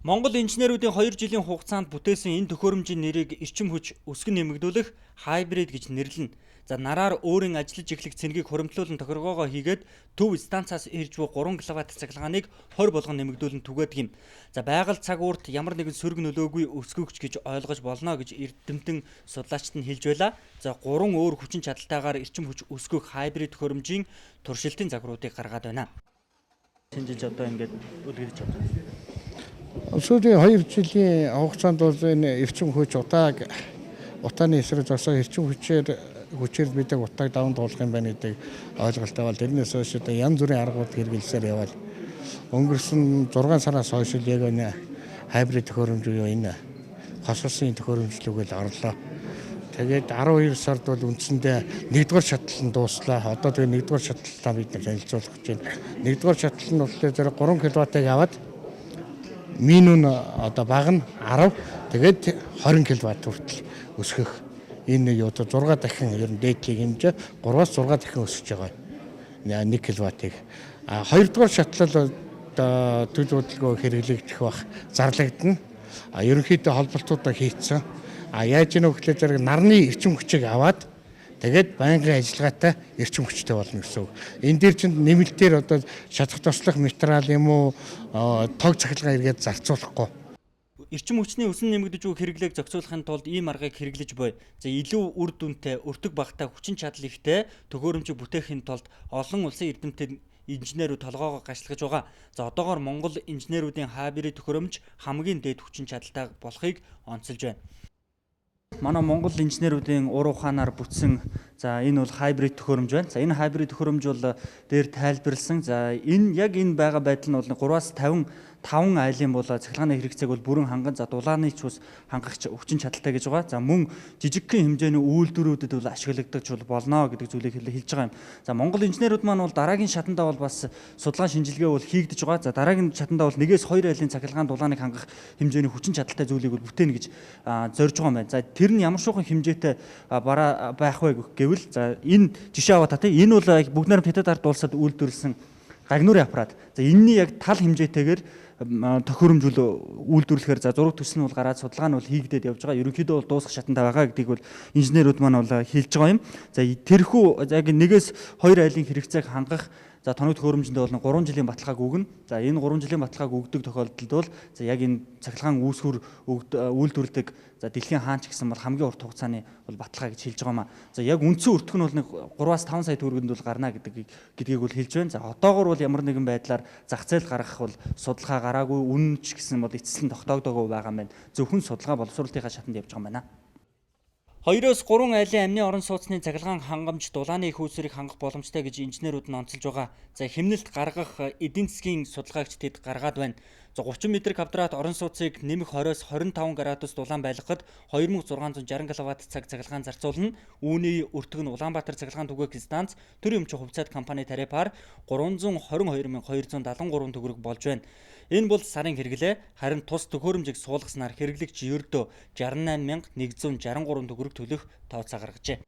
Монгол инженеруудын 2 жилийн хугацаанд бүтээсэн энэ төхөөрөмжийн нэрийг эрчим хүч өсгөн нэмэгдүүлэх хайбрид гэж нэрлэнэ. За нараар өөрийн ажиллаж эхлэх цэнгийг хуримтлуулан тохиргоогоо хийгээд төв станцаас ирж буй 3 кВт цахилгааныг 20 болгон нэмэгдүүлэн түгээдэг юм. За байгаль цаг уурт ямар нэгэн сөрөг нөлөөгүй өсгөгч гэж ойлгож болно гэж эрдэмтэн судлаачид нь хэлж байла. За 3 өөр хүчин чадалтайгаар эрчим хүч өсгөх хайбрид төхөөрөмжийн туршилтын загваруудыг гаргаад байна. Шинжилж одоо ингээд үлгэрч байна. Сүүлийн 2 жилийн хугацаанд бол энэ эрчим хүч утааны эсрэг зогсоо эрчим хүчээр бид утааг даван туулах юм байна гэдэг ойлголттой бол тэрнээс хойш одоо янз бүрийн аргууд хэрэгжилсээр явал өнгөрсөн 6 сараас хойш яг энэ хайбрид төхөөрөмж буюу энэ хосолсын төхөөрөмжлөгөөл орлоо. Тэгээд 12 сард бол үндсэндээ 1-р шатлал нь дууслаа. Одоо тэгээд 1-р шатлалаа бид танилцуулах гэж байна. 1-р шатлал нь болохоор 3 кВт-ыг аваад минут одоо баг нь 10 тэгээд 20 кВт хүртэл өсгөх энэ юу одоо 6 дахин ер нь дээдлийн хэмжээ 3-аас 6 дахин өсөж байгаа. 1 кВт-ыг. А 2-р шатлал одоо төлөв хөдөлгөөн хэрэглэгдэх бах зарлагдана. А ерөнхийдөө холболтуудаа хийцэн. А яаж ийм вэ гэхээр нарны эрчим хүчийг аваад тэгээд байнгын ажиллагаатай эрчим хүчтэй болно гэсэн үг. Энэ дээр чинь нэмэлтээр одоо шатах тослох материал юм уу тог цахилгаан эргээд зарцуулахгүй. Эрчим хүчний өсөн нэмэгдэж буй хэрэглээг зохицуулахын тулд ийм аргыг хэрэглэж буй. За илүү үр дүнтэй, өртөг багтай хүчин чадал ихтэй төхөөрөмжийг бүтээхийн тулд олон улсын эрдэмтэд инженерүүд толгоогоо гашлахж байгаа. За одоогоор Монгол инженеруудын хайбрид төхөөрөмж хамгийн дээд хүчин чадалтай болохыг онцолж байна. Манай Монгол инженеруудын ур ухаанаар бүтсэн за энэ бол хайбрид төхөөрөмж байна. За энэ хайбрид төхөөрөмж бол дээр тайлбарлсан. За энэ байгаа байдал нь бол 3-аас 5 айлын бол цахилгааны хэрэгцээг бол бүрэн ханган за дулааны ч ус хангах хүчин чадалтай гэж байгаа. За мөн жижигхэн хэмжээний үйлдвэрүүдэд бол ашиглагдаж болно гэдэг зүйлийг хэлж байгаа юм. За Монгол инженерүүд маань бол дараагийн шатандаа бол бас судалгаа шинжилгээ бол хийгдэж байгаа. За дараагийн шатандаа бол 1-ээс 2 айлын цахилгаан дулааныг хангах хэмжээний хүчин чадалтай зүйлийг бол бүтээнэ гэж зорж байгаа юм байна. За тэр нь ямар шуухан хэмжээтэй байх вэ гэвэл за энэ жишээ аваа та тийм энэ бол бүгд найрамд Хятад ард улсад үйлдвэрлэсэн гагнуурын аппарат. За энэний яг тал хэмжээтэйгээр төхөөрөмжүүл үйлдвэрлэхээр за зураг төс нь бол гараад судалгаа нь бол хийгдээд явж байгаа. Ерөнхийдөө бол дуусах шатандаа байгаа гэдгийг бол инженерүүд маань бол хэлж байгаа юм. За тэрхүү яг 1-ээс 2 айлын хэрэгцээг хангах за тоног төхөөрөмжөндөө бол 3 жилийн баталгааг өгнө. За энэ 3 жилийн баталгааг өгдөг тохиолдолд бол за яг энэ цахилгаан үүсгэр үйлдвэрлэдэг за дэлхийн хаанч гэсэн бол хамгийн урт хугацааны бол баталгаа гэж хэлж байгаа маа. За яг үндсэн өртөг нь бол 3-аас 5 сая төгрөгөнд бол гарна гэдгийг бол хэлж байна. За одоогор бол ямар нэгэн байдлаар зах зээл гаргах бол судалгаа гараагүй үнэн ч гэсэн бол эцэслэн тогтоогдоогүй байгаа юм байна. Зөвхөн судалгаа боловсруулалтынхаа шатанд явж байгаа юм байна. 2-оос 3 айлын амны орон сууцны цахилгаан хангамж дулааны их үүсвэрийг хангах боломжтой гэж инженерүүд нь онцолж байгаа. За хэмнэлт гаргах эдийн засгийн судалгаагч тэд гаргаад байна. За 30 м2 орон сууцыг нэмэх 20-оос 25 градус дулаан байлгахад 2660 кВт цаг цахилгаан зарцуулна. Үүний өртөг нь Улаанбаатар цахилгаан түгээх станц төр өмч хувьцаат компани тарифаар 322,273 төгрөг болж байна. Энэ бол сарын хэрэглээ. Харин тус төхөөрөмжийг суулгаснаар хэрэглэгч ердөө 68,163 төгрөг төлөх тооцоо гаргажээ.